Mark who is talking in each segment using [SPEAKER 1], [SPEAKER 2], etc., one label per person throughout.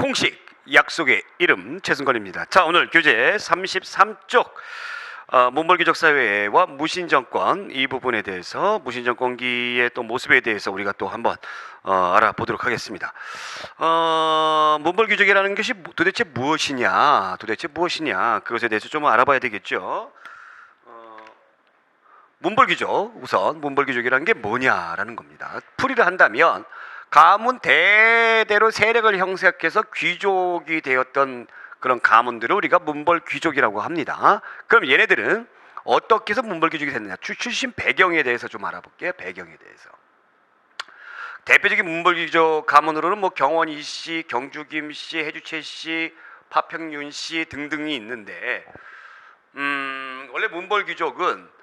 [SPEAKER 1] 공식 약속의 이름 최승건입니다. 자, 오늘 교재 33쪽 문벌귀족 사회와 무신정권 이 부분에 대해서 무신정권기의 또 모습에 대해서 우리가 또 한번 알아보도록 하겠습니다. 문벌귀족이라는 것이 도대체 무엇이냐, 그것에 대해서 좀 알아봐야 되겠죠. 문벌귀족, 우선 문벌귀족이라는 게 뭐냐라는 겁니다. 풀이를 한다면 가문 대대로 세력을 형성해서 귀족이 되었던 그런 가문들을 우리가 문벌귀족이라고 합니다. 그럼 얘네들은 어떻게 해서 문벌귀족이 됐느냐, 출신 배경에 대해서 좀 알아볼게요. 배경에 대해서. 대표적인 문벌귀족 가문으로는 뭐 경원이 씨, 경주김 씨, 해주채 씨, 파평윤 씨 등등이 있는데, 원래 문벌귀족은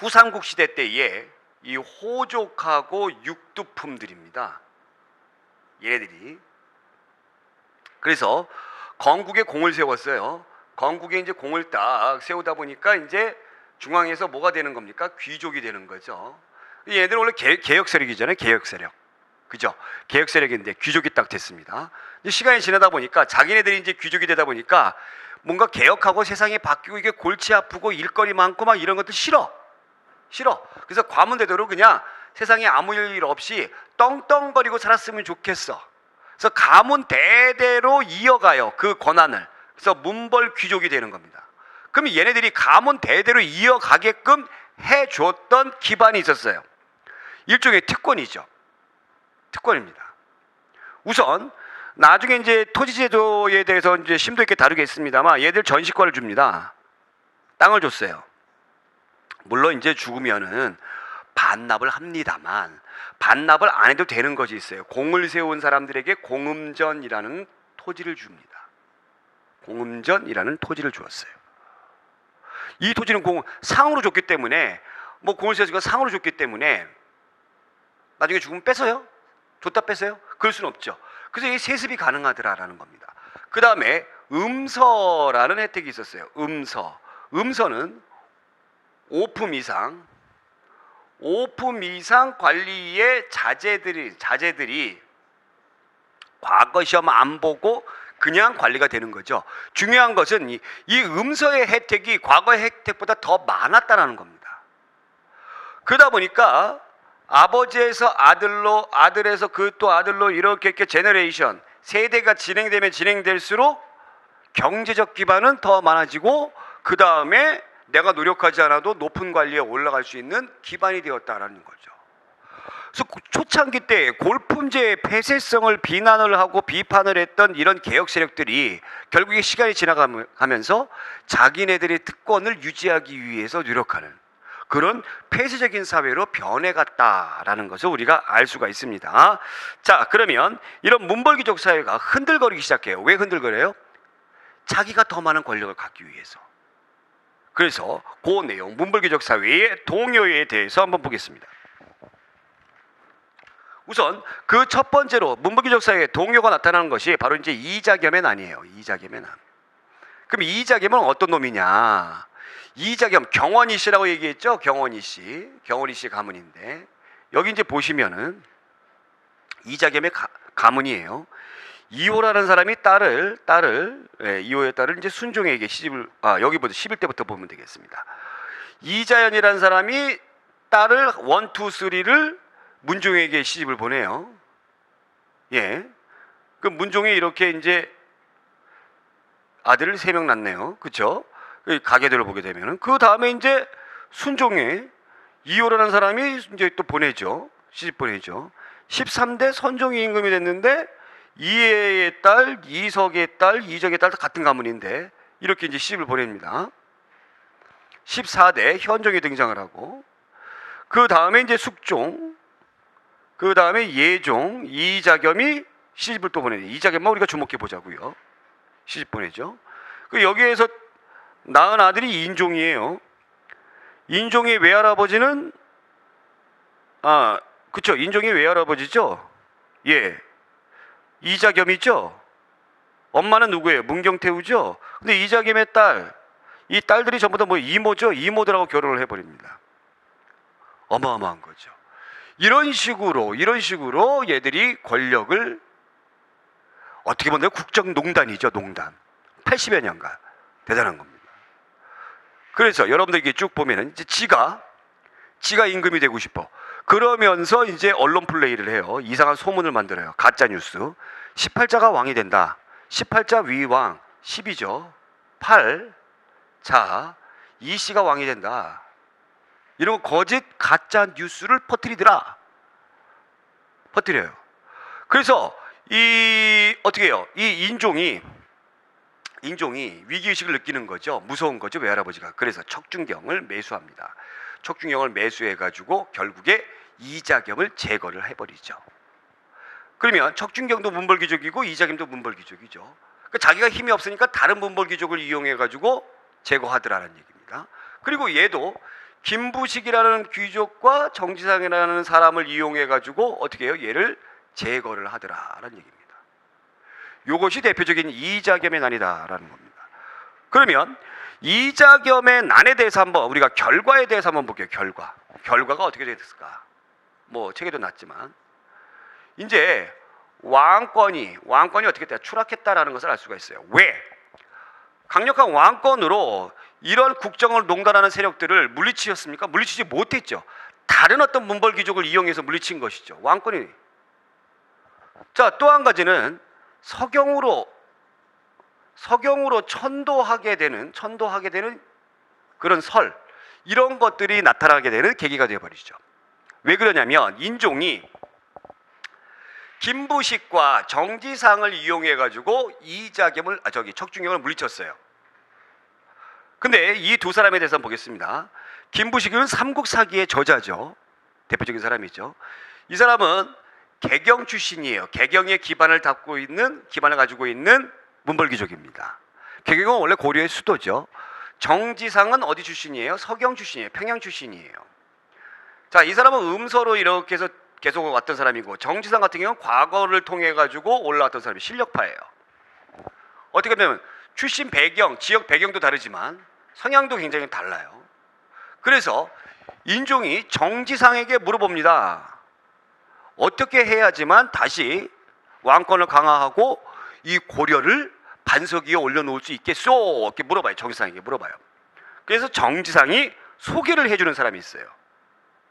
[SPEAKER 1] 후삼국 시대 때에 이 호족하고 육두품들입니다. 얘네들이. 그래서 건국에 공을 세웠어요. 건국에 이제 공을 딱 세우다 보니까 이제 중앙에서 뭐가 되는 겁니까? 귀족이 되는 거죠. 얘네들은 원래 개혁 세력이잖아요. 개혁 세력. 그죠? 개혁 세력인데 귀족이 딱 됐습니다. 시간이 지나다 보니까 자기네들이 이제 귀족이 되다 보니까 뭔가 개혁하고 세상이 바뀌고 이게 골치 아프고 일거리 많고 막 이런 것들 싫어. 그래서 과문대대로 그냥 세상에 아무 일 없이 떵떵거리고 살았으면 좋겠어. 그래서 가문 대대로 이어가요, 그 권한을. 그래서 문벌귀족이 되는 겁니다. 그럼 얘네들이 가문 대대로 이어가게끔 해줬던 기반이 있었어요. 일종의 특권이죠. 특권입니다. 우선 나중에 이제 토지제도에 대해서 이제 심도 있게 다루겠습니다만 얘들 전시권을 줍니다. 땅을 줬어요. 물론 이제 죽으면은 반납을 합니다만 반납을 안 해도 되는 것이 있어요. 공을 세운 사람들에게 공음전이라는 토지를 줍니다. 공음전이라는 토지를 주었어요. 이 토지는 상으로 줬기 때문에, 뭐 공을 세워서 상으로 줬기 때문에 나중에 죽으면 뺏어요? 줬다 뺏어요? 그럴 수는 없죠. 그래서 이 세습이 가능하더라라는 겁니다. 그 다음에 음서라는 혜택이 있었어요. 음서는 5품 이상 관리의 자제들이 과거 시험 안 보고 그냥 관리가 되는 거죠. 중요한 것은 이 음서의 혜택이 과거의 혜택보다 더 많았다는 겁니다. 그러다 보니까 아버지에서 아들로, 아들에서 그 또 아들로 이렇게 제너레이션, 세대가 진행되면 진행될수록 경제적 기반은 더 많아지고 그 다음에 내가 노력하지 않아도 높은 관리에 올라갈 수 있는 기반이 되었다라는 거죠. 그래서 초창기 때 골품제의 폐쇄성을 비난을 하고 비판을 했던 이런 개혁 세력들이 결국에 시간이 지나가면서 자기네들의 특권을 유지하기 위해서 노력하는 그런 폐쇄적인 사회로 변해갔다라는 것을 우리가 알 수가 있습니다. 자, 그러면 이런 문벌귀족 사회가 흔들거리기 시작해요. 왜 흔들거려요? 자기가 더 많은 권력을 갖기 위해서. 그래서 그 내용, 문벌귀족 사회의 동요에 대해서 한번 보겠습니다. 우선 그 첫 번째로 문벌귀족 사회의 동요가 나타나는 것이 바로 이제 이자겸의 이자겸의 난. 그럼 이자겸은 어떤 놈이냐? 이자겸, 경원이 씨라고 얘기했죠? 경원이 씨 가문인데, 여기 이제 보시면은 이자겸의 가문이에요. 이호라는 사람이 이호의 딸을 이제 순종에게 시집을, 여기부터 11대부터 보면 되겠습니다. 이자연이라는 사람이 딸을 1, 2, 3를 문종에게 시집을 보내요. 예. 그 문종이 이렇게 이제 아들을 3명 낳네요. 그쵸? 가계들을 보게 되면은. 그 다음에 이제 순종에 이호라는 사람이 이제 또 보내죠. 시집 보내죠. 13대 선종이 임금이 됐는데 이해의 딸, 이석의 딸, 이적의 딸 다 같은 가문인데 이렇게 이제 시집을 보냅니다. 14대 현종이 등장을 하고, 그 다음에 이제 숙종, 그 다음에 예종, 이자겸이 시집을 또 보내요. 이자겸만 우리가 주목해 보자고요. 시집 보내죠. 그 여기에서 낳은 아들이 인종이에요. 인종의 외할아버지는 그쵸, 인종의 외할아버지죠. 예. 이자겸이죠. 엄마는 누구예요? 문경태우죠. 근데 이자겸의 이 딸들이 전부 다 뭐 이모죠. 이모들하고 결혼을 해버립니다. 어마어마한 거죠. 이런 식으로 얘들이 권력을 어떻게 보면 국정농단이죠, 농단. 80여 년간 대단한 겁니다. 그래서 여러분들 이게 쭉 보면은 이제 지가 임금이 되고 싶어. 그러면서 이제 언론 플레이를 해요. 이상한 소문을 만들어요. 가짜 뉴스. 18자가 왕이 된다. 18자 위왕 10이죠. 8. 자, 이씨가 왕이 된다. 이런 거짓 가짜 뉴스를 퍼뜨리더라. 퍼뜨려요. 그래서 어떻게 해요? 이 인종이 위기의식을 느끼는 거죠. 무서운 거죠, 외할아버지가. 그래서 척준경을 매수합니다. 척준경을 매수해가지고 결국에 이자겸을 제거를 해버리죠. 그러면 척준경도 문벌귀족이고 이자겸도 문벌귀족이죠. 그러니까 자기가 힘이 없으니까 다른 문벌귀족을 이용해가지고 제거하더라는 얘기입니다. 그리고 얘도 김부식이라는 귀족과 정지상이라는 사람을 이용해가지고 어떻게 해요? 얘를 제거를 하더라라는 얘기입니다. 이것이 대표적인 이자겸의 난이다라는 겁니다. 그러면 이자겸의 난에 대해서 한번 우리가 결과에 대해서 한번 볼게요. 결과가 어떻게 됐을까? 뭐 책에도 났지만 이제 왕권이 어떻게 됐다? 추락했다라는 것을 알 수가 있어요. 왜? 강력한 왕권으로 이런 국정을 농단하는 세력들을 물리치셨습니까? 물리치지 못했죠. 다른 어떤 문벌귀족을 이용해서 물리친 것이죠. 왕권이. 자, 또 한 가지는 서경으로 천도하게 되는 그런 이런 것들이 나타나게 되는 계기가 되어버리죠. 왜 그러냐면 인종이 김부식과 정지상을 이용해 가지고 척준경을 물리쳤어요. 근데 이 두 사람에 대해서 보겠습니다. 김부식은 삼국사기의 저자죠. 대표적인 사람이죠. 이 사람은 개경 출신이에요. 개경의 기반을 가지고 있는 문벌귀족입니다. 개경은 원래 고려의 수도죠. 정지상은 어디 출신이에요? 서경 출신이에요. 평양 출신이에요. 자, 이 사람은 음서로 이렇게 해서 계속 왔던 사람이고, 정지상 같은 경우는 과거를 통해 가지고 올라왔던 사람이 실력파예요. 어떻게 보면 출신 배경, 지역 배경도 다르지만 성향도 굉장히 달라요. 그래서 인종이 정지상에게 물어봅니다. 어떻게 해야지만 다시 왕권을 강화하고 이 고려를 반석 위에 올려놓을 수 있겠소? 이렇게 물어봐요. 정지상에게 물어봐요. 그래서 정지상이 소개를 해주는 사람이 있어요.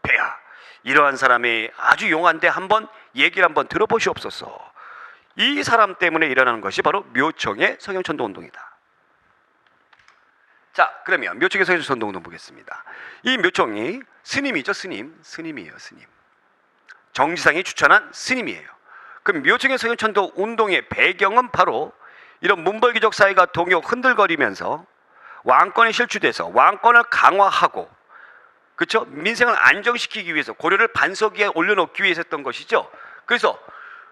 [SPEAKER 1] 폐하, 이러한 사람이 아주 용한데 한번 얘기를 한번 들어보시옵소서. 이 사람 때문에 일어나는 것이 바로 묘청의 서경천도 운동이다. 자, 그러면 묘청의 서경천도 운동 보겠습니다. 이 묘청이 스님이죠. 스님이에요. 정지상이 추천한 스님이에요. 그럼 묘청의 서경천도 운동의 배경은 바로 이런 문벌귀족 사회가 동역 흔들거리면서 왕권이 실추돼서 왕권을 강화하고, 그렇죠? 민생을 안정시키기 위해서 고려를 반석 위에 올려놓기 위해서 했던 것이죠. 그래서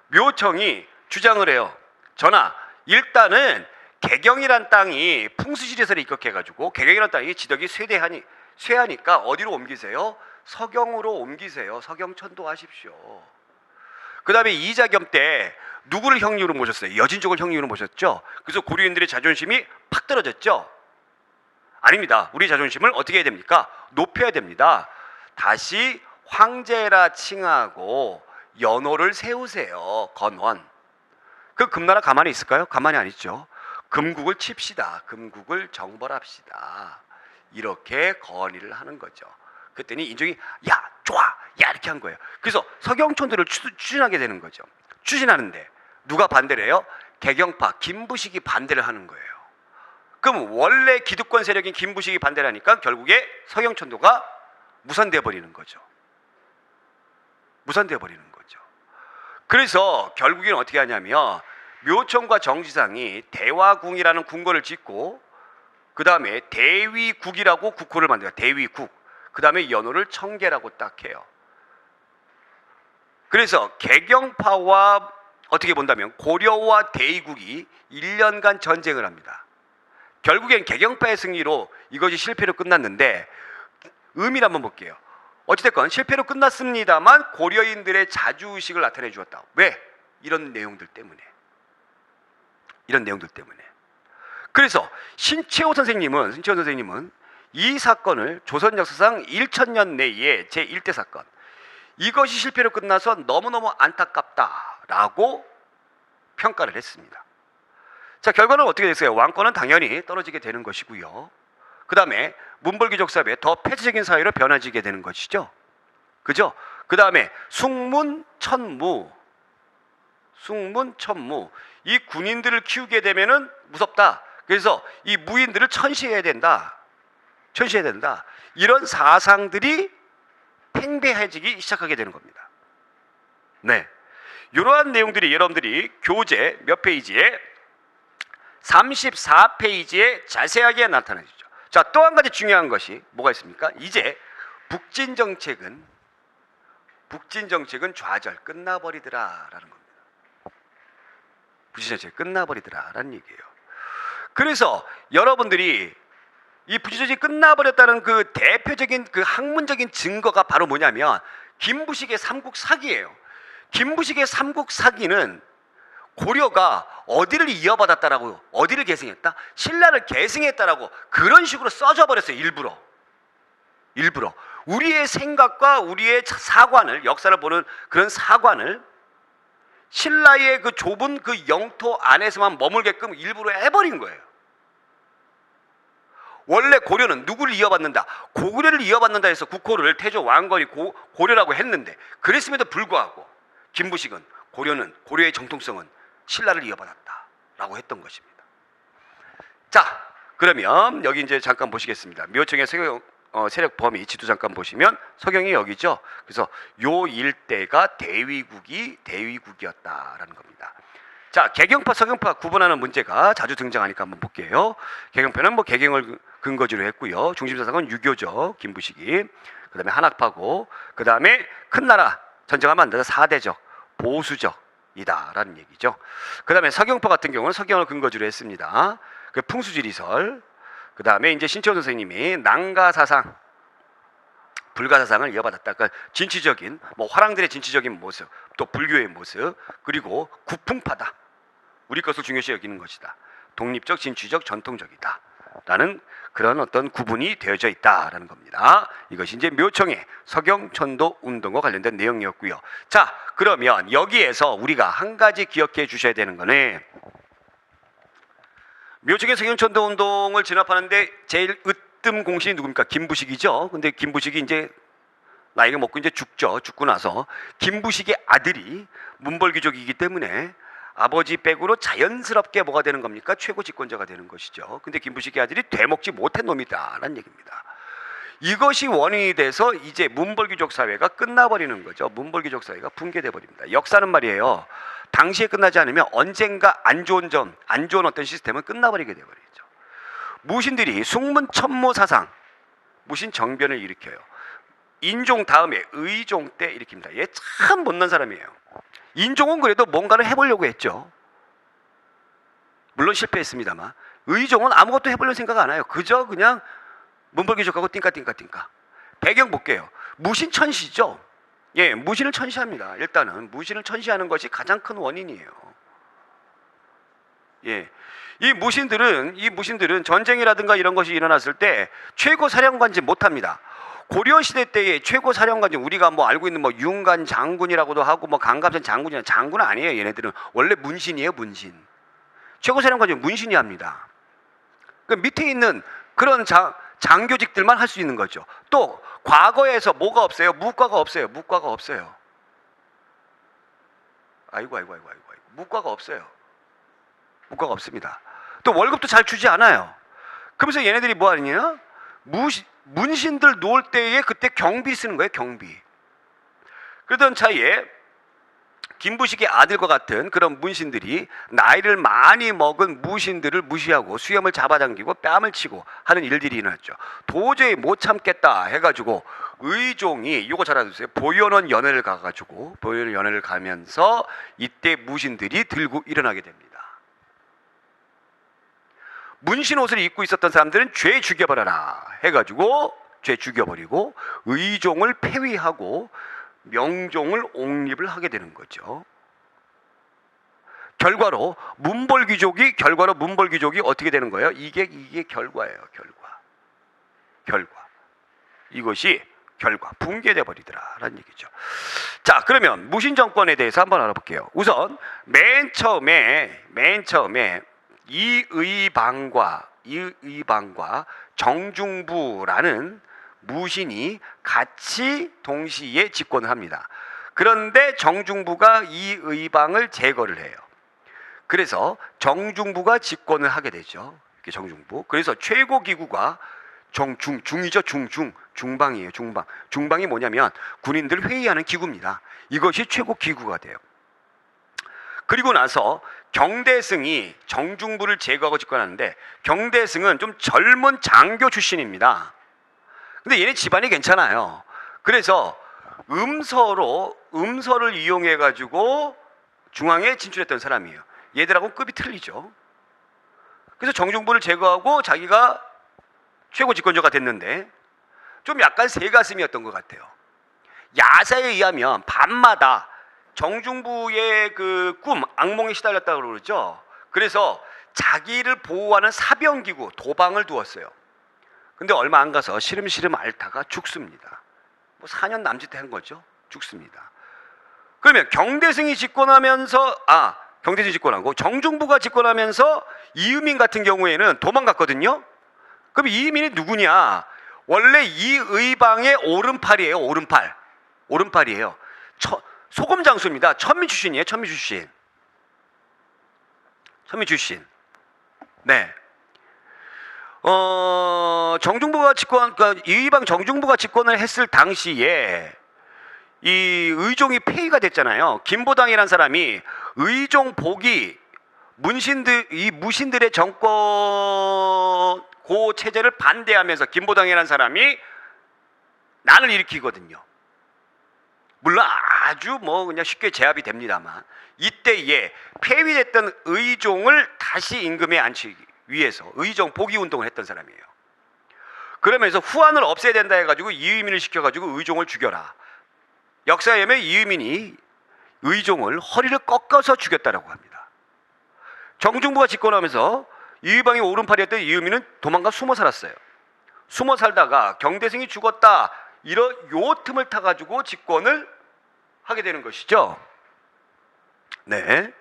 [SPEAKER 1] 묘청이 주장을 해요. 전하, 일단은 개경이란 땅이 풍수지리에서 입각해가지고 개경이란 땅이 지덕이 쇠하니까 어디로 옮기세요? 서경으로 옮기세요. 서경천도 하십시오. 그 다음에 이자겸 때 누구를 형님으로 모셨어요? 여진족을 형님으로 모셨죠. 그래서 고려인들의 자존심이 팍 떨어졌죠. 아닙니다. 우리 자존심을 어떻게 해야 됩니까? 높여야 됩니다. 다시 황제라 칭하고 연호를 세우세요. 건원. 그 금나라 가만히 있을까요? 가만히 안 있죠. 금국을 칩시다. 금국을 정벌합시다. 이렇게 건의를 하는 거죠. 그랬더니 인종이 야 좋아 야 이렇게 한 거예요. 그래서 서경천도를 추진하게 되는 거죠. 추진하는데 누가 반대를 해요? 개경파 김부식이 반대를 하는 거예요. 그럼 원래 기득권 세력인 김부식이 반대를 하니까 결국에 서경천도가 무산되어 버리는 거죠. 그래서 결국에는 어떻게 하냐면 묘청과 정지상이 대화궁이라는 궁궐을 짓고, 그 다음에 대위국이라고 국호를 만들어요. 대위국. 그 다음에 연호를 청계라고 딱 해요. 그래서 개경파와 어떻게 본다면 고려와 대위국이 1년간 전쟁을 합니다. 결국엔 개경파의 승리로 이것이 실패로 끝났는데, 의미를 한번 볼게요. 어찌됐건 실패로 끝났습니다만 고려인들의 자주의식을 나타내 주었다. 왜? 이런 내용들 때문에. 그래서 신채호 선생님은 이 사건을 조선 역사상 1000년 내에 제1대 사건, 이것이 실패로 끝나서 너무너무 안타깝다라고 평가를 했습니다. 자, 결과는 어떻게 됐어요? 왕권은 당연히 떨어지게 되는 것이고요. 그 다음에 문벌귀족 사회에 더 폐쇄적인 사회로 변화지게 되는 것이죠. 그죠? 그 다음에 숙문천무, 이 군인들을 키우게 되면은 무섭다. 그래서 이 무인들을 천시해야 된다. 이런 사상들이 팽배해지기 시작하게 되는 겁니다. 네, 이러한 내용들이 여러분들이 교재 몇 페이지에 34페이지에 자세하게 나타나죠. 자, 또 한 가지 중요한 것이 뭐가 있습니까? 이제 북진 정책은 좌절 끝나버리더라라는 겁니다. 북진 정책 끝나버리더라라는 얘기예요. 그래서 여러분들이 이 북진 정책이 끝나버렸다는 그 대표적인 그 학문적인 증거가 바로 뭐냐면 김부식의 삼국사기예요. 김부식의 삼국사기는 고려가 어디를 이어받았다라고, 어디를 계승했다? 신라를 계승했다라고 그런 식으로 써져 버렸어요. 일부러 우리의 생각과 우리의 사관을, 역사를 보는 그런 사관을 신라의 그 좁은 그 영토 안에서만 머물게끔 일부러 해버린 거예요. 원래 고려는 누구를 이어받는다? 고구려를 이어받는다 해서 국호를 태조 왕건이 고려라고 했는데, 그랬음에도 불구하고 김부식은 고려의 정통성은 신라를 이어받았다라고 했던 것입니다. 자, 그러면 여기 이제 잠깐 보시겠습니다. 묘청의 세력 범위 지도 잠깐 보시면 서경이 여기죠. 그래서 요 일대가 대위국이었다라는 겁니다. 자, 개경파, 서경파 구분하는 문제가 자주 등장하니까 한번 볼게요. 개경파는 뭐 개경을 근거지로 했고요. 중심사상은 유교적, 김부식이. 그 다음에 한학파고, 그 다음에 큰 나라 전쟁하면 안 된다, 사대적, 보수적이다라는 얘기죠. 그 다음에 서경파 같은 경우는 서경을 근거지로 했습니다. 그 풍수지리설. 그 다음에 이제 신채원 선생님이 난가사상, 불가사상을 이어받았다. 그러니까 진취적인, 뭐 화랑들의 진취적인 모습, 또 불교의 모습, 그리고 구풍파다. 우리 것을 중요시 여기는 것이다. 독립적, 진취적, 전통적이다. 라는 그런 어떤 구분이 되어져 있다라는 겁니다. 이것이 이제 묘청의 서경천도 운동과 관련된 내용이었고요. 자, 그러면 여기에서 우리가 한 가지 기억해 주셔야 되는 거는, 묘청의 서경천도 운동을 진압하는데 제일 으뜸 공신이 누굽니까? 김부식이죠. 근데 김부식이 이제 나이가 먹고 이제 죽고 나서 김부식의 아들이 문벌귀족이기 때문에 아버지 백으로 자연스럽게 뭐가 되는 겁니까? 최고 집권자가 되는 것이죠. 근데 김부식의 아들이 되먹지 못한 놈이다라는 얘기입니다. 이것이 원인이 돼서 이제 문벌귀족 사회가 끝나버리는 거죠. 문벌귀족 사회가 붕괴돼 버립니다. 역사는 말이에요, 당시에 끝나지 않으면 언젠가 안 좋은 어떤 시스템은 끝나버리게 돼버리죠. 무신들이 숙문천무 사상, 무신 정변을 일으켜요. 인종 다음에 의종 때 일으킵니다. 얘 참 못난 사람이에요. 인종은 그래도 뭔가를 해보려고 했죠. 물론 실패했습니다만, 의종은 아무것도 해보려는 생각 안 해요. 그저 그냥 문벌귀족하고 띵까. 배경 볼게요. 무신천시죠. 예, 무신을 천시합니다. 일단은 무신을 천시하는 것이 가장 큰 원인이에요. 예, 이 무신들은 전쟁이라든가 이런 것이 일어났을 때 최고 사령관지 못합니다. 고려 시대 때의 최고 사령관이 우리가 뭐 알고 있는 뭐 윤관 장군이라고도 하고 뭐 강갑산 장군은 아니에요. 얘네들은 원래 문신이에요, 문신. 최고 사령관이 문신이 합니다. 그 밑에 있는 그런 장교직들만 할 수 있는 거죠. 또 과거에서 뭐가 없어요? 무과가 없어요. 아이고. 무과가 없어요. 무과가 없습니다. 또 월급도 잘 주지 않아요. 그러면서 얘네들이 뭐 하느냐? 문신들 놓을 때에 그때 경비 쓰는 거예요, 경비. 그러던 차이에 김부식의 아들과 같은 그런 문신들이 나이를 많이 먹은 무신들을 무시하고 수염을 잡아당기고 뺨을 치고 하는 일들이 일어났죠. 도저히 못 참겠다 해가지고 의종이, 이거 잘 알아두세요, 보현원 연회를 가면서 이때 무신들이 들고 일어나게 됩니다. 문신 옷을 입고 있었던 사람들은 죄 죽여버려라 해가지고 죄 죽여버리고 의종을 폐위하고 명종을 옹립을 하게 되는 거죠. 결과로 문벌귀족이 어떻게 되는 거예요? 이게 결과예요. 결과. 이것이 결과 붕괴돼 버리더라라는 얘기죠. 자, 그러면 무신 정권에 대해서 한번 알아볼게요. 우선 맨 처음에 이의방과 정중부라는 무신이 같이 동시에 집권을 합니다. 그런데 정중부가 이의방을 제거를 해요. 그래서 정중부가 집권을 하게 되죠. 이게 정중부. 그래서 최고 기구가 중이죠. 중방이에요. 중방이 뭐냐면 군인들 회의하는 기구입니다. 이것이 최고 기구가 돼요. 그리고 나서 경대승이 정중부를 제거하고 집권하는데, 경대승은 좀 젊은 장교 출신입니다. 근데 얘네 집안이 괜찮아요. 그래서 음서를 이용해 가지고 중앙에 진출했던 사람이에요. 얘들하고 급이 틀리죠. 그래서 정중부를 제거하고 자기가 최고 집권자가 됐는데 좀 약간 새가슴이었던 것 같아요. 야사에 의하면 밤마다 정중부의 그 악몽에 시달렸다고 그러죠. 그래서 자기를 보호하는 사병기구 도방을 두었어요. 근데 얼마 안 가서 시름시름 앓다가 죽습니다. 뭐 4년 남짓한 거죠. 죽습니다. 그러면 경대승이 집권하면서 경대승이 집권하고 정중부가 집권하면서 이의민 같은 경우에는 도망갔거든요. 그럼 이의민이 누구냐? 원래 이의방의 오른팔이에요. 오른팔이에요. 소금 장수입니다. 천미 출신이에요. 천미 출신. 네. 정중부가 그러니까 이의방 정중부가 집권을 했을 당시에 이 의종이 폐위가 됐잖아요. 김보당이라는 사람이 의종 복이 무신들의 정권 고 체제를 반대하면서 김보당이라는 사람이 난을 일으키거든요. 물론 아주 그냥 쉽게 제압이 됩니다만, 이때에 폐위됐던 의종을 다시 임금에 앉히기 위해서 의종 복위 운동을 했던 사람이에요. 그러면서 후한을 없애야 된다 해가지고 이의민을 시켜가지고 의종을 죽여라. 역사에 의하면 이의민이 의종을 허리를 꺾어서 죽였다라고 합니다. 정중부가 집권하면서 이의방이 오른팔이었던 이의민은 도망가 숨어 살았어요. 숨어 살다가 경대승이 죽었다, 요 틈을 타가지고 집권을 하게 되는 것이죠. 네.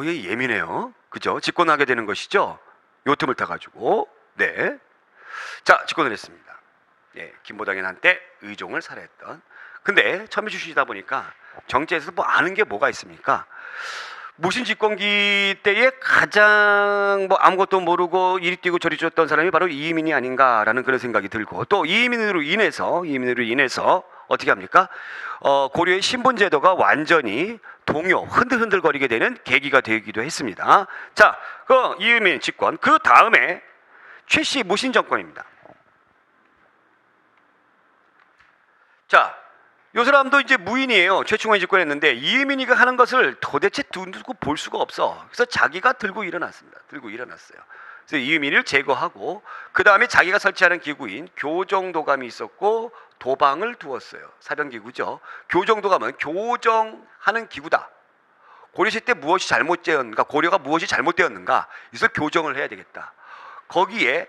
[SPEAKER 1] 얘 예민해요. 그죠? 집권하게 되는 것이죠. 요 틈을 타가지고. 네. 자, 집권을 했습니다. 네. 김보당은 한때 의종을 살해했던. 근데 천미 출신이다 보니까 정치에서 아는 게 뭐가 있습니까? 무신 집권기 때에 가장 아무것도 모르고 이리 뛰고 저리 뛰었던 사람이 바로 이의민이 아닌가라는 그런 생각이 들고, 또 이의민으로 인해서 어떻게 합니까? 고려의 신분제도가 완전히 흔들흔들거리게 되는 계기가 되기도 했습니다. 자, 그 이의민 집권, 그 다음에 최씨 무신 정권입니다. 자, 이 사람도 이제 무인이에요. 최충원이 집권했는데 이의민이가 하는 것을 도대체 두고 볼 수가 없어. 그래서 자기가 들고 일어났어요. 그래서 이의민을 제거하고 그 다음에 자기가 설치하는 기구인 교정도감이 있었고 도방을 두었어요. 사병기구죠. 교정도감은 교정하는 기구다. 고려시 때 무엇이 잘못되었는가, 고려가 무엇이 잘못되었는가, 이것을 교정을 해야 되겠다. 거기에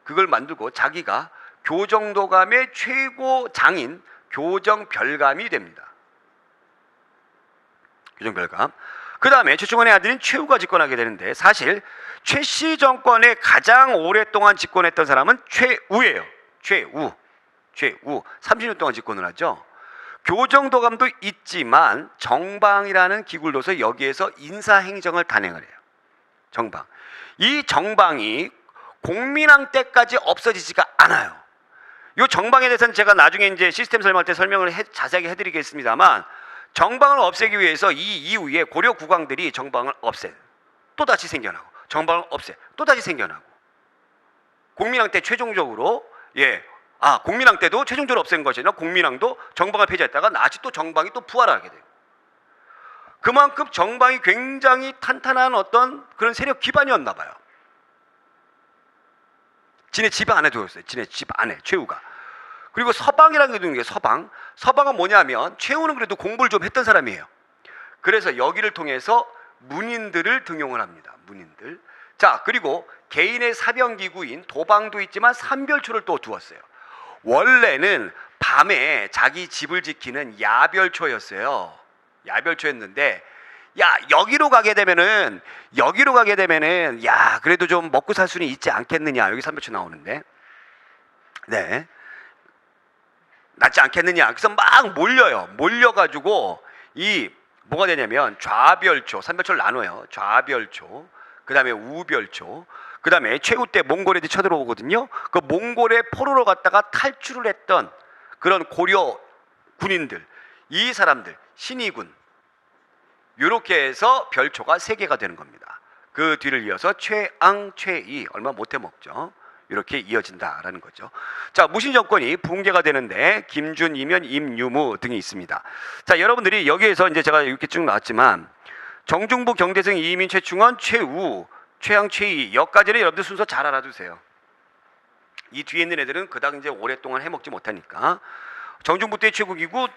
[SPEAKER 1] 그걸 만들고 자기가 교정도감의 최고 장인 교정별감이 됩니다. 교정별감. 그 다음에 최충원의 아들인 최우가 집권하게 되는데, 사실 최씨 정권에 가장 오랫동안 집권했던 사람은 최우예요. 최우. 30년 동안 집권을 하죠. 교정도감도 있지만 정방이라는 기구를 둬서 여기에서 인사행정을 단행을 해요. 정방. 이 정방이 공민왕 때까지 없어지지가 않아요. 이 정방에 대해서는 제가 나중에 이제 시스템 설명할 때 설명을 자세하게 해드리겠습니다만, 정방을 없애기 위해서 이 이후에 고려 국왕들이 정방을 없애, 또 다시 생겨나고, 정방을 없애, 또 다시 생겨나고, 공민왕 때 최종적으로 공민왕 때도 최종적으로 없앤 것이 아니라 공민왕도 정방을 폐지했다가 다시 또 정방이 또 부활하게 돼요. 그만큼 정방이 굉장히 탄탄한 어떤 그런 세력 기반이었나 봐요. 지네 집 안에 두었어요. 지네 집 안에 최우가. 그리고 서방이라는 게 있는 게 서방은 뭐냐면 최우는 그래도 공부를 좀 했던 사람이에요. 그래서 여기를 통해서 문인들을 등용을 합니다. 문인들. 자, 그리고 개인의 사병기구인 도방도 있지만 삼별초를 또 두었어요. 원래는 밤에 자기 집을 지키는 야별초였어요. 야별초였는데 야 여기로 가게 되면은 야 그래도 좀 먹고 살 수는 있지 않겠느냐. 여기 3별초 나오는데 네 낫지 않겠느냐. 그래서 막 몰려가지고 이 뭐가 되냐면 좌별초 3별초를 나눠요. 좌별초 그 다음에 우별초 그 다음에 최후 때 몽골 애들이 쳐들어오거든요. 그 몽골의 포로로 갔다가 탈출을 했던 그런 고려 군인들 이 사람들 신의군 이렇게 해서 별초가 3개가 되는 겁니다. 그 뒤를 이어서 최앙, 최이 얼마 못해 먹죠. 이렇게 이어진다라는 거죠. 자, 무신 정권이 붕괴가 되는데 김준, 이면, 임유무 등이 있습니다. 자, 여러분들이 여기에서 이제 제가 이렇게 쭉 나왔지만 정중부, 경대승, 이민, 최충원, 최우, 최양, 최이 여기까지는 여러분들 순서 잘 알아두세요. 이 뒤에 있는 애들은 그닥 이제 오랫동안 해먹지 못하니까 정중부 때 최국이고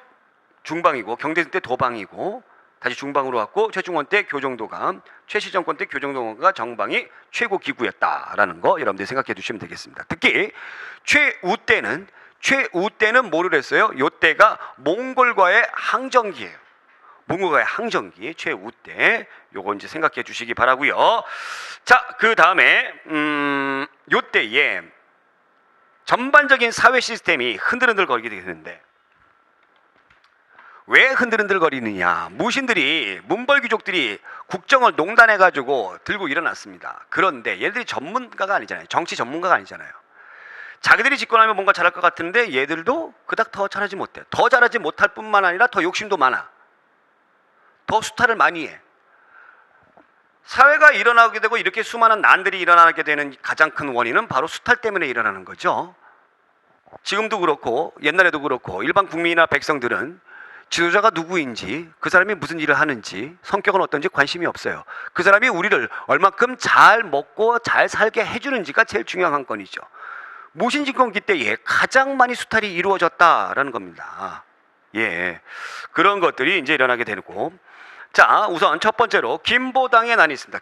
[SPEAKER 1] 중방이고 경대승 때 도방이고 다시 중방으로 왔고 최충원 때 교정도감, 최시정권 때 교정도감과 정방이 최고 기구였다라는 거 여러분들이 생각해 두시면 되겠습니다. 특히 최우 때는 뭐를 했어요? 요때가 몽골과의 항정기예요. 몽골과의 항정기 최우 때 요거 이제 생각해 주시기 바라고요. 자, 그 다음에 요때에 전반적인 사회 시스템이 흔들흔들거리게 되는데 왜 흔들흔들거리느냐. 무신들이 문벌귀족들이 국정을 농단해가지고 들고 일어났습니다. 그런데 얘들이 전문가가 아니잖아요. 정치 전문가가 아니잖아요. 자기들이 집권하면 뭔가 잘할 것 같은데 얘들도 그닥 더 잘하지 못해. 더 잘하지 못할 뿐만 아니라 더 욕심도 많아. 더 수탈을 많이 해. 사회가 일어나게 되고 이렇게 수많은 난들이 일어나게 되는 가장 큰 원인은 바로 수탈 때문에 일어나는 거죠. 지금도 그렇고 옛날에도 그렇고 일반 국민이나 백성들은 지도자가 누구인지 그 사람이 무슨 일을 하는지 성격은 어떤지 관심이 없어요. 그 사람이 우리를 얼마큼 잘 먹고 잘 살게 해주는지가 제일 중요한 건이죠. 무신집권기 때에 가장 많이 수탈이 이루어졌다라는 겁니다. 예, 그런 것들이 이제 일어나게 되고, 자, 우선 첫 번째로 김보당의 난이 있습니다.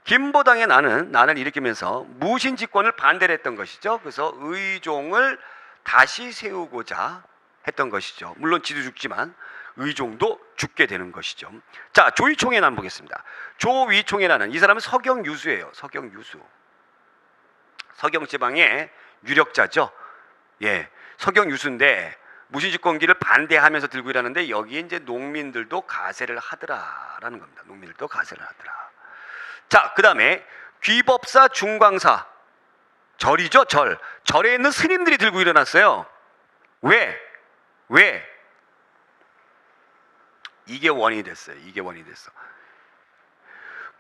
[SPEAKER 1] 김보당의 난을 일으키면서 무신집권을 반대를 했던 것이죠. 그래서 의종을 다시 세우고자 했던 것이죠. 물론 지도 죽지만 의종도 죽게 되는 것이죠. 자, 조이총의 난 보겠습니다. 조위총의 난은 이 사람은 서경유수예요. 서경지방의 유력자죠. 예, 서경유수인데 무신집권기를 반대하면서 들고 일하는데 여기에 이제 농민들도 가세를 하더라라는 겁니다. 농민들도 가세를 하더라. 자, 그 다음에 귀법사 중광사 절이죠. 절에 있는 스님들이 들고 일어났어요. 왜? 이게 원인이 됐어요.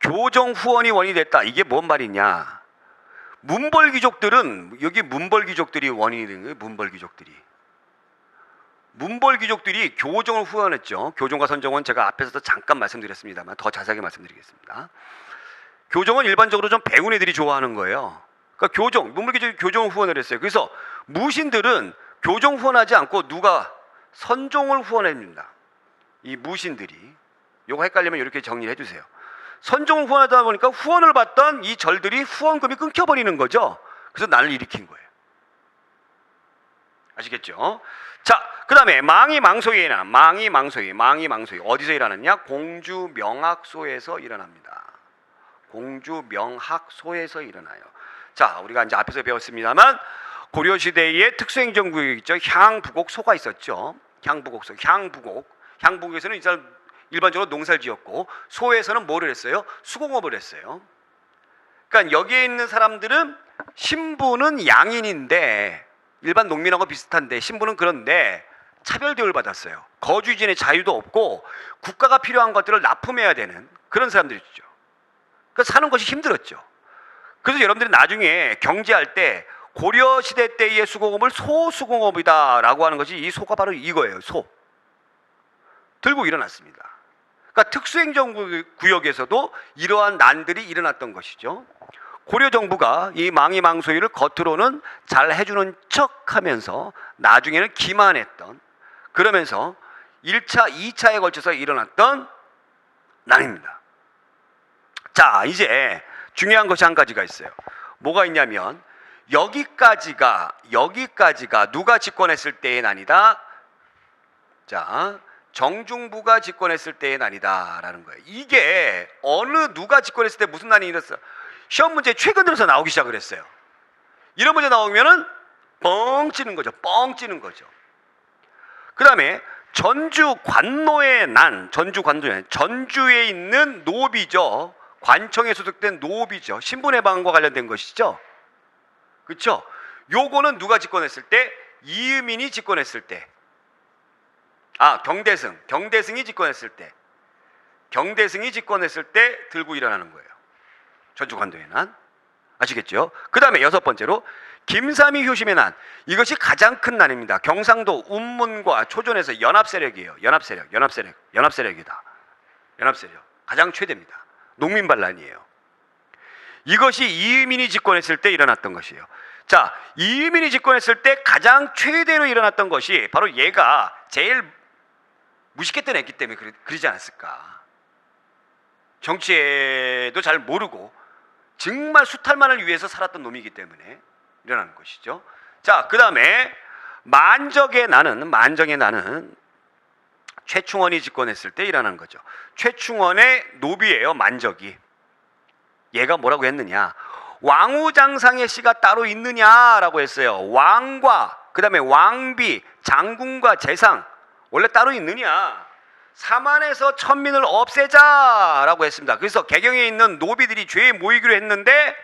[SPEAKER 1] 교정 후원이 원인이 됐다. 이게 뭔 말이냐? 문벌귀족들은 여기 문벌귀족들이 원인이 된 거예요. 문벌귀족들이 교정을 후원했죠. 교정과 선정은 제가 앞에서도 잠깐 말씀드렸습니다만 더 자세하게 말씀드리겠습니다. 교정은 일반적으로 좀 배운 애들이 좋아하는 거예요. 그러니까 문벌귀족이 교정을 후원을 했어요. 그래서 무신들은 교정 후원하지 않고 누가 선종을 후원합니다. 이 무신들이 요거 헷갈리면 이렇게 정리를 해주세요. 선종을 후원하다 보니까 후원을 받던 이 절들이 후원금이 끊겨버리는 거죠. 그래서 난을 일으킨 거예요. 아시겠죠? 자, 그 다음에 망이망소이에 일어나. 망이망소이 어디서 일어났냐? 공주명학소에서 일어납니다. 공주명학소에서 일어나요. 자, 우리가 이제 앞에서 배웠습니다만 고려시대의 특수행정구역 있죠. 향부곡소가 있었죠. 향부곡에서는 일반적으로 농사를 지었고 소에서는 뭐를 했어요? 수공업을 했어요. 그러니까 여기에 있는 사람들은 신부는 양인인데 일반 농민하고 비슷한데 신부는 그런데 차별 대우를 받았어요. 거주인의 자유도 없고 국가가 필요한 것들을 납품해야 되는 그런 사람들이죠. 그러니까 사는 것이 힘들었죠. 그래서 여러분들이 나중에 경제할 때 고려시대 때의 수공업을 소수공업이다라고 하는 것이 이 소가 바로 이거예요. 소. 들고 일어났습니다. 그러니까 특수행정구역에서도 이러한 난들이 일어났던 것이죠. 고려 정부가 이 망이망소이를 겉으로는 잘 해주는 척하면서 나중에는 기만했던 그러면서 1차, 2차에 걸쳐서 일어났던 난입니다. 자, 이제 중요한 것이 한 가지가 있어요. 뭐가 있냐면 여기까지가 누가 집권했을 때의 난이다? 자, 정중부가 집권했을 때의 난이다라는 거예요. 이게 어느 누가 집권했을 때 무슨 난이 일었어? 시험 문제 최근 들어서 나오기 시작을 했어요. 이런 문제 나오면은 뻥 찌는 거죠. 뻥 찌는 거죠. 그 다음에 전주 관노의 난, 전주에 있는 노비죠. 관청에 소속된 노비죠. 신분해방과 관련된 것이죠. 그렇죠? 요거는 누가 집권했을 때? 이의민이 집권했을 때. 경대승이 집권했을 때 들고 일어나는 거예요. 전주 관도의 난. 아시겠죠? 그 다음에 여섯 번째로 김삼위 효심의 난. 이것이 가장 큰 난입니다. 경상도 운문과 초전에서 연합세력이에요. 연합세력이다. 연합세력. 가장 최대입니다. 농민반란이에요. 이것이 이의민이 집권했을 때 일어났던 것이에요. 자, 이의민이 집권했을 때 가장 최대로 일어났던 것이 바로 얘가 제일 무식했던 애기 때문에 그러지 않았을까. 정치에도 잘 모르고 정말 수탈만을 위해서 살았던 놈이기 때문에 일어나는 것이죠. 자, 그 다음에 만정의 나는 최충원이 집권했을 때 일어나는 거죠. 최충원의 노비예요. 만적이. 얘가 뭐라고 했느냐, 왕우장상의 씨가 따로 있느냐라고 했어요. 왕과 그 다음에 왕비, 장군과 재상 원래 따로 있느냐, 사만에서 천민을 없애자라고 했습니다. 그래서 개경에 있는 노비들이 죄에 모이기로 했는데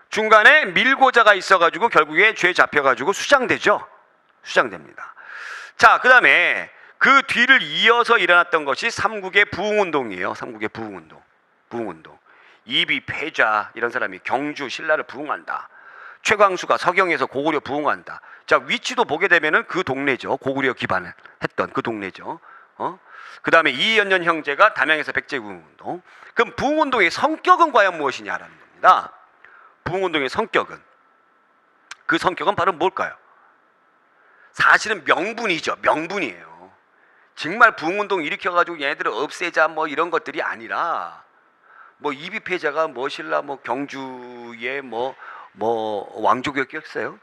[SPEAKER 1] 중간에 밀고자가 있어가지고 결국에 죄에 잡혀가지고 수장됩니다. 자, 그 다음에 그 뒤를 이어서 일어났던 것이 삼국의 부흥운동이에요. 삼국의 부흥운동. 이비패좌 이런 사람이 경주 신라를 부흥한다. 최광수가 서경에서 고구려 부흥한다. 자, 위치도 보게 되면은 그 동네죠. 고구려 기반을 했던 그 동네죠. 그 다음에 이연년 형제가 담양에서 백제부흥운동. 그럼 부흥운동의 성격은 과연 무엇이냐라는 겁니다. 부흥운동의 성격은, 그 성격은 바로 뭘까요? 사실은 명분이죠. 명분이에요. 정말 부흥운동 일으켜가지고 얘네들을 없애자 뭐 이런 것들이 아니라, 뭐 이비패자가 뭐 신라 뭐 경주에 뭐 왕족이었겠어요?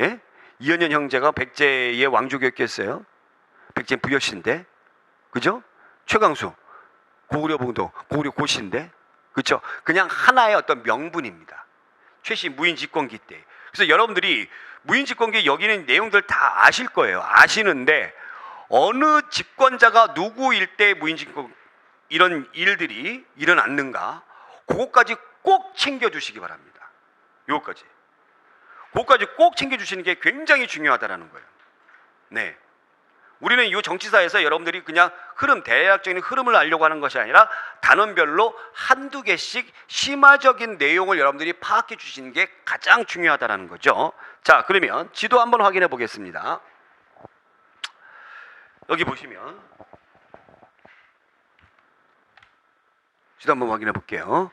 [SPEAKER 1] 예? 이연년 형제가 백제의 왕족이었겠어요? 백제 부여신데, 그죠? 최광수 고구려 부흥도 고구려 고시인데, 그렇죠? 그냥 하나의 어떤 명분입니다. 최씨 무인 집권기 때. 그래서 여러분들이 무인 집권기 여기는 내용들 다 아실 거예요. 아시는데 어느 집권자가 누구일 때 무인 집권 이런 일들이 일어났는가, 그것까지 꼭 챙겨주시기 바랍니다. 요거까지. 그것까지 꼭 챙겨주시는 게 굉장히 중요하다는 거예요. 네. 우리는 이 정치사에서 여러분들이 그냥 대략적인 흐름을 알려고 하는 것이 아니라 단원별로 한두 개씩 심화적인 내용을 여러분들이 파악해 주시는 게 가장 중요하다는 거죠. 자, 그러면 지도 한번 확인해 보겠습니다. 여기 보시면 지도 한번 확인해 볼게요.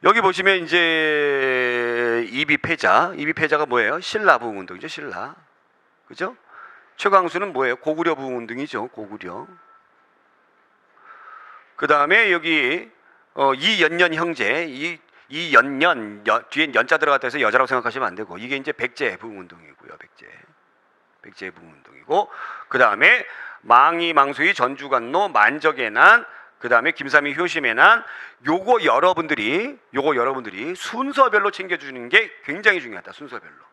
[SPEAKER 1] 여기 보시면 이제 이비패자가 뭐예요? 신라 부흥운동이죠. 신라. 그죠? 최광수는 뭐예요? 고구려 부흥운동이죠. 고구려. 그 다음에 여기 이연년 형제, 이연년 뒤엔 연자 들어갔다 해서 여자라고 생각하시면 안 되고, 이게 이제 백제 부흥운동이고요. 백제 부흥운동이고, 그 다음에 망이 망수이 전주관노 만적의 난, 그 다음에 김삼위 효심의 난. 요거 여러분들이 순서별로 챙겨주는 게 굉장히 중요하다. 순서별로.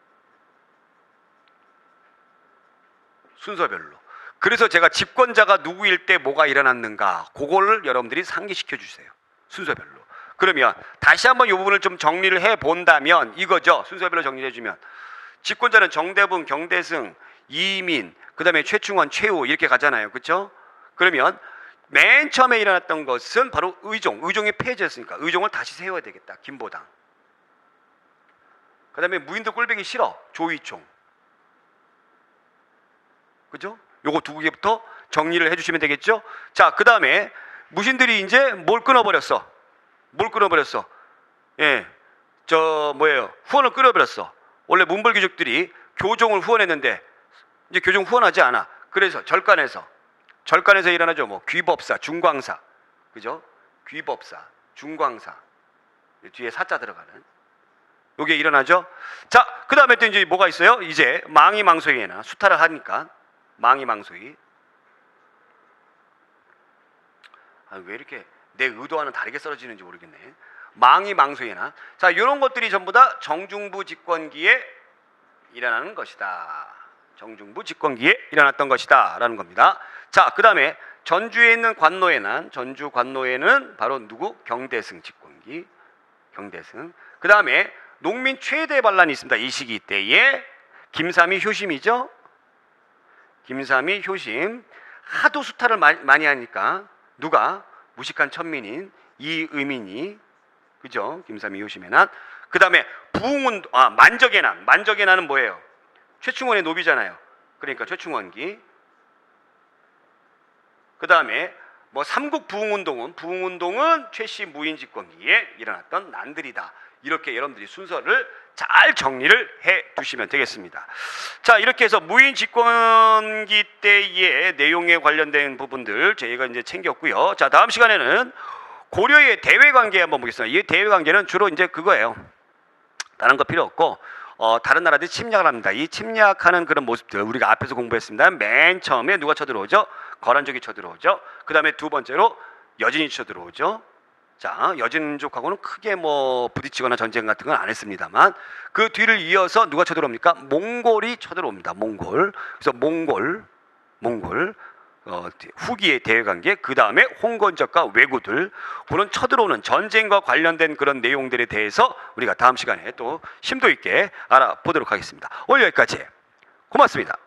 [SPEAKER 1] 그래서 제가 집권자가 누구일 때 뭐가 일어났는가, 그거를 여러분들이 상기시켜 주세요. 순서별로. 그러면 다시 한번 이 부분을 좀 정리를 해 본다면 이거죠. 순서별로 정리해 주면 집권자는 정대분, 경대승, 이민, 그 다음에 최충원, 최후 이렇게 가잖아요. 그렇죠? 그러면 맨 처음에 일어났던 것은 바로 의종이 폐지했으니까 의종을 다시 세워야 되겠다. 김보당. 그 다음에 무인도 꼴배기 싫어. 조이총. 그죠? 요거 두 개부터 정리를 해주시면 되겠죠? 자, 그 다음에 무신들이 이제 뭘 끊어버렸어? 예, 후원을 끊어버렸어. 원래 문벌귀족들이 교종을 후원했는데 이제 교종 후원하지 않아. 그래서 절간에서 일어나죠. 뭐 귀법사, 중광사, 그죠? 귀법사, 중광사 뒤에 사자 들어가는. 요게 일어나죠. 자, 그 다음에 또 이제 뭐가 있어요? 이제 망이망소이나 수탈을 하니까 망이망소이. 왜 이렇게 내 의도와는 다르게 썰어지는지 모르겠네. 망이망소이나. 자, 이런 것들이 전부 다 정중부 집권기에 일어나는 것이다. 정중부 집권기에 일어났던 것이다 라는 겁니다. 자, 그 다음에 전주에 있는 관노의 난, 전주 관노에는 바로 누구? 경대승 집권기. 경대승. 그 다음에 농민 최대 반란이 있습니다. 이 시기 때에 김삼이 효심이죠. 김삼이 효심. 하도 수탈을 많이 하니까 누가? 무식한 천민인 이의민이, 그죠? 김삼이 효심의 난. 그 다음에 만적의 난. 만적의 난은 뭐예요? 최충원의 노비잖아요. 그러니까 최충원기. 그 다음에 뭐 삼국 부흥운동은 최씨 무인 집권기에 일어났던 난들이다. 이렇게 여러분들이 순서를 잘 정리를 해 두시면 되겠습니다. 자, 이렇게 해서 무인 집권기 때의 내용에 관련된 부분들 저희가 이제 챙겼고요. 자, 다음 시간에는 고려의 대외 관계 한번 보겠습니다. 이 대외 관계는 주로 이제 그거예요. 다른 거 필요 없고 다른 나라들이 침략을 합니다. 이 침략하는 그런 모습들 우리가 앞에서 공부했습니다. 맨 처음에 누가 쳐들어오죠? 거란족이 쳐들어오죠. 그 다음에 두 번째로 여진이 쳐들어오죠. 자, 여진족하고는 크게 뭐 부딪히거나 전쟁 같은 건 안 했습니다만 그 뒤를 이어서 누가 쳐들어옵니까? 몽골이 쳐들어옵니다. 몽골. 그래서 몽골 후기의 대외관계, 그 다음에 홍건적과 왜구들, 그런 쳐들어오는 전쟁과 관련된 그런 내용들에 대해서 우리가 다음 시간에 또 심도 있게 알아보도록 하겠습니다. 오늘 여기까지. 고맙습니다.